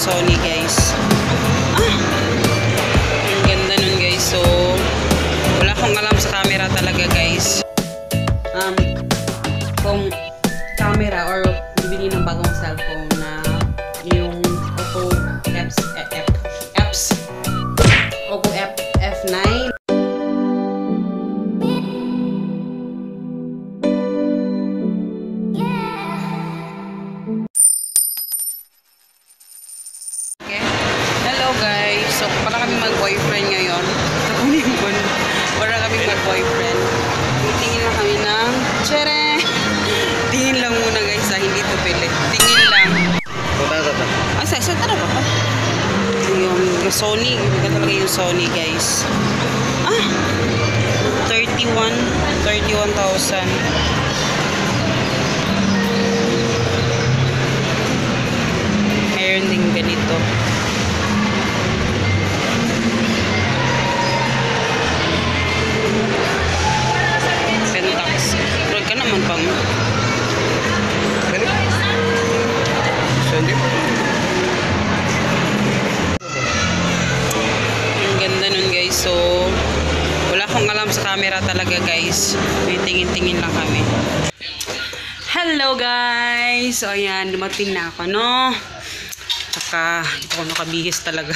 Sony, guys. Ang ganda nun, guys. So, wala akong alam sa camera talaga, guys. Kung camera or bibili ng bagong cellphone na yung Oppo Oppo F9. Guys, so para kami mag-boyfriend ngayon. Para kami mag-boyfriend. Tingin lang kami ng tiyere. Tingin lang muna, guys, hindi to pili. Tingin lang. Ay, sa tara ba pa? Yung Sony. Maganda talaga yung Sony, guys. 31,000. Meron din ganito. Naman pang ang ganda nun, guys. So wala akong alam sa camera talaga, guys. May tingin-tingin lang kami. Hello, guys. So ayan, dumating na ako, no? Saka ito ako nakabihis talaga.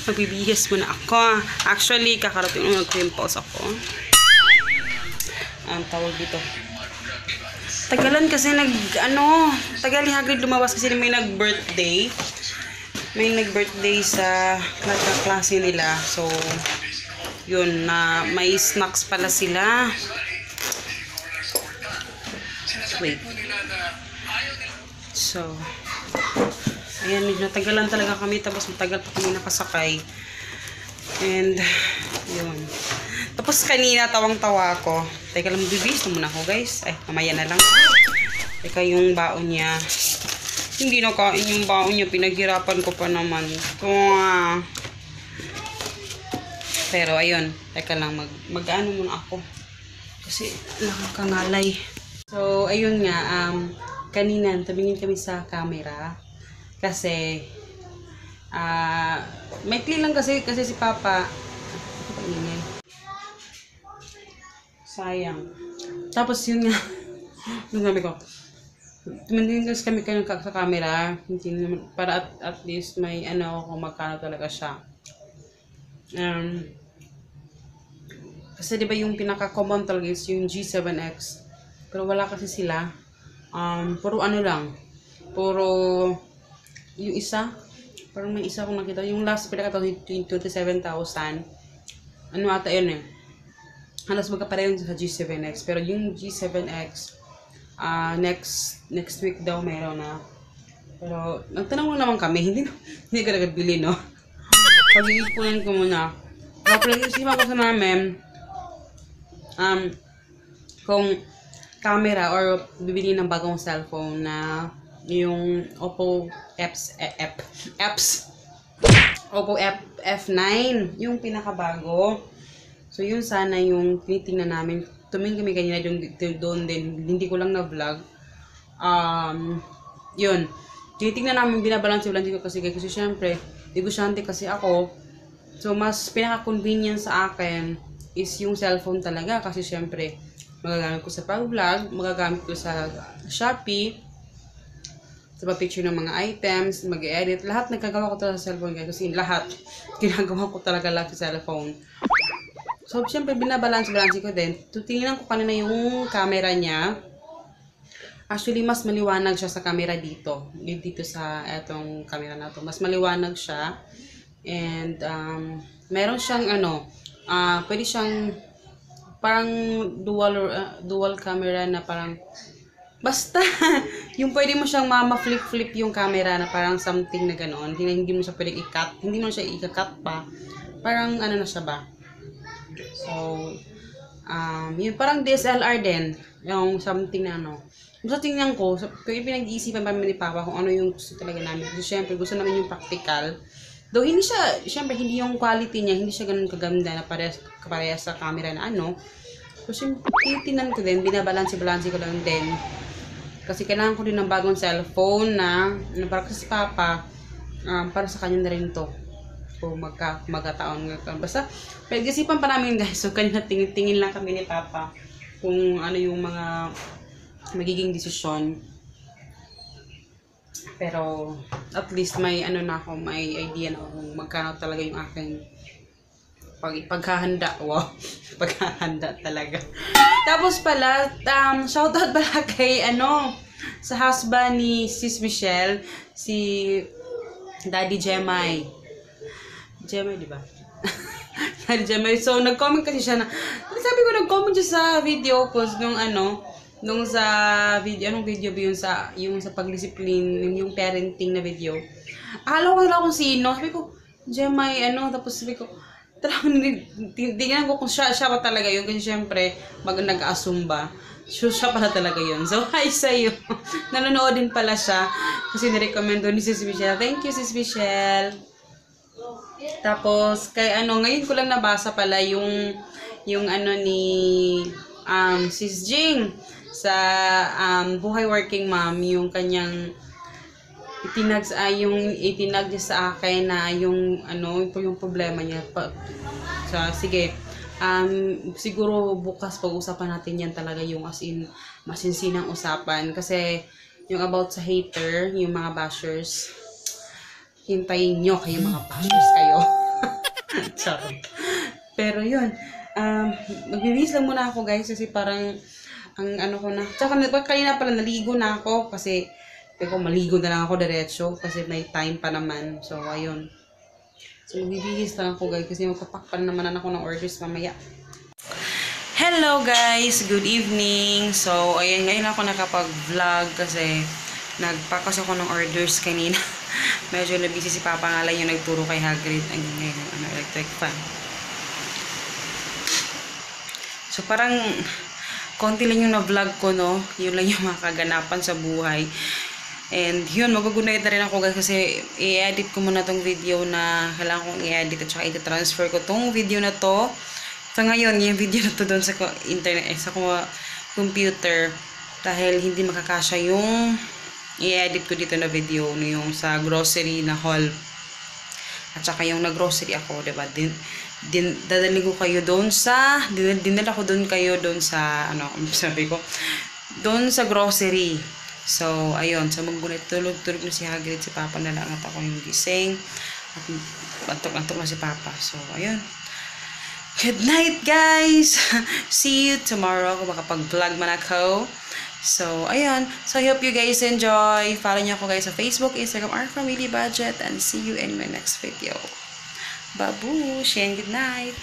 Magbibihis muna ako. Actually, kakarating nung nag-pimples ako. Ang tawag dito. Tagalan kasi tagali hagad lumabas kasi may nag-birthday. May nag-birthday sa klase nila. So, yun, na may snacks pala sila. Wait. So, ayan, medyo natagalan talaga kami. Tapos matagal pa kami nakasakay. And, yun. Tapos kanina tawang-tawa ako. Teka lang, bibis na muna ako, guys. Ay, mamaya na lang. Teka, yung baon niya. Hindi nakain yung baon niya. Pinaghirapan ko pa naman. Pero, ayun. Teka lang, mag-ano muna ako. Kasi, nakakangalay. So, ayun nga. Kanina, tabingin kami sa camera. Kasi, maikli lang kasi si Papa. Sayang. Tapos yun nga. Nung sabi ko, tumingin kasi kami sa camera. Para at least may kung magkano talaga siya. Kasi diba yung pinaka-common talaga is yung G7X. Pero wala kasi sila. Puro lang. Puro yung isa. Parang may isa akong nakita. Yung last pinaka 27,000. Ata yun eh. Halos magkapareho sa G7X. Pero yung G7X, next week daw meron na. Pero, nagtanong lang naman kami. Hindi ka nagabili, no? Pag-iipunan ko muna. Pero isipan ko sa namin, kung camera or bibili ng bagong cellphone na yung Oppo Oppo F9, yung pinakabago. So, yun sana yung tinitingnan namin. Tumingin kami kanina doon din. Hindi ko lang na-vlog. Yun. Tinitingnan namin, binabalanse ko kasi syempre, negosyante kasi ako. So, mas pinaka-convenient sa akin is yung cellphone talaga. Kasi syempre, magagamit ko sa pag-vlog, magagamit ko sa Shopee, sa picture ng mga items, mag-edit. Lahat nagkagawa ko talaga sa cellphone. Kasi lahat, ginagawa ko talaga lang sa cellphone. So, syempre, binabalanse ko din. Tingnan ko kanina yung camera niya. Actually, mas maliwanag siya sa camera dito. Dito sa etong camera na to. Mas maliwanag siya. And, meron siyang, pwede siyang, parang dual camera na parang, basta, yung pwede mo siyang ma-flip-flip yung camera na parang something na ganoon. Hindi mo siya pwedeng i-cut. Hindi mo siya i-cut pa. Parang, na siya ba? So, yun, parang DSLR din. Yung something na Gusto tingnan ko, kaya pinag-iisipan pa ni Papa kung ano yung gusto talaga namin. Kasi syempre, gusto namin yung practical. Though, hindi siya, syempre, hindi yung quality niya, hindi siya ganun kaganda na kaparehas sa camera na So, syempre, titinan ko din, binabalanse ko lang din. Kasi kailangan ko din ng bagong cellphone na para kasi si Papa, para sa kanya na rin to. So, magkataon. Basta, pag-isipan pa namin guys. So, kanina tingin lang kami ni Papa kung ano yung mga magiging desisyon. Pero, at least may ano na ako, may idea na ako kung magkano talaga yung aking paghahanda. Wow, paghahanda talaga. Tapos pala, shoutout pala kay sa husband ni Sis Michelle, si Daddy Jemay. Jemay, di ba? Daddy Jemay. So, nag-comment kasi siya sabi ko, nag-comment siya sa video ko nung sa video, anong video ba yung sa pagdisiplin, yung parenting na video. Akala ko lang kung sino. Sabi ko, Jemay, tapos sabi ko, tingnan ko kung siya pa talaga yun. Kasi syempre, nag-assume ba. Siya pala talaga yun. So, hi sa'yo. Nanonood din pala siya. Kasi nirecommend ni Sis Michelle. Thank you, Sis Michelle. Tapos, ngayon ko lang nabasa pala yung ni Sis Jing sa Buhay Working Mom, yung kanyang itinag niya sa akin na yung problema niya. Sige, siguro bukas pag-usapan natin yan talaga, yung as in masinsinang usapan. Kasi yung about sa hater, yung mga bashers, hintayin nyo kayo mga bashers kayo. Sorry. Pero yun, magbibis lang muna ako guys kasi parang ko na. Tsaka kanina pala naligo na ako kasi maligo na lang ako diretso kasi may time pa naman. So, ayun. So, magbibihis lang ako guys kasi magpapakpan naman ako ng orders mamaya. Hello guys! Good evening! So, ayan, ngayon ako nakapag-vlog kasi nagpakas ako ng orders kanina. Medyo nabisi si Papa nga lang yung nagturo kay Hagrid ng electric fan. So, parang konti lang yung na-vlog ko, no? Yun lang yung mga kaganapan sa buhay. And yun, magugunay na rin ako guys kasi i-edit ko muna tong video na kailangan kong i-edit at saka i-transfer ko tong video na to. So ngayon, yung video na to doon sa internet, sa computer dahil hindi makakasya yung i-edit ko dito na video yung sa grocery na haul. At saka yung nag-grocery ako, diba? Dadalhin ko kayo doon sa dinala ko doon kayo doon sa sabi ko doon sa grocery. So ayun, so magbulit tulog na si Hagrid, si Papa na lang at ako yung gising at antok na si Papa. So ayun, good night guys. See you tomorrow kung makapag-vlog man ako. So ayun, so I hope you guys enjoy. Follow niyo ako guys sa Facebook, Instagram, Our Family Budget, and see you in my next video. Babush and good night.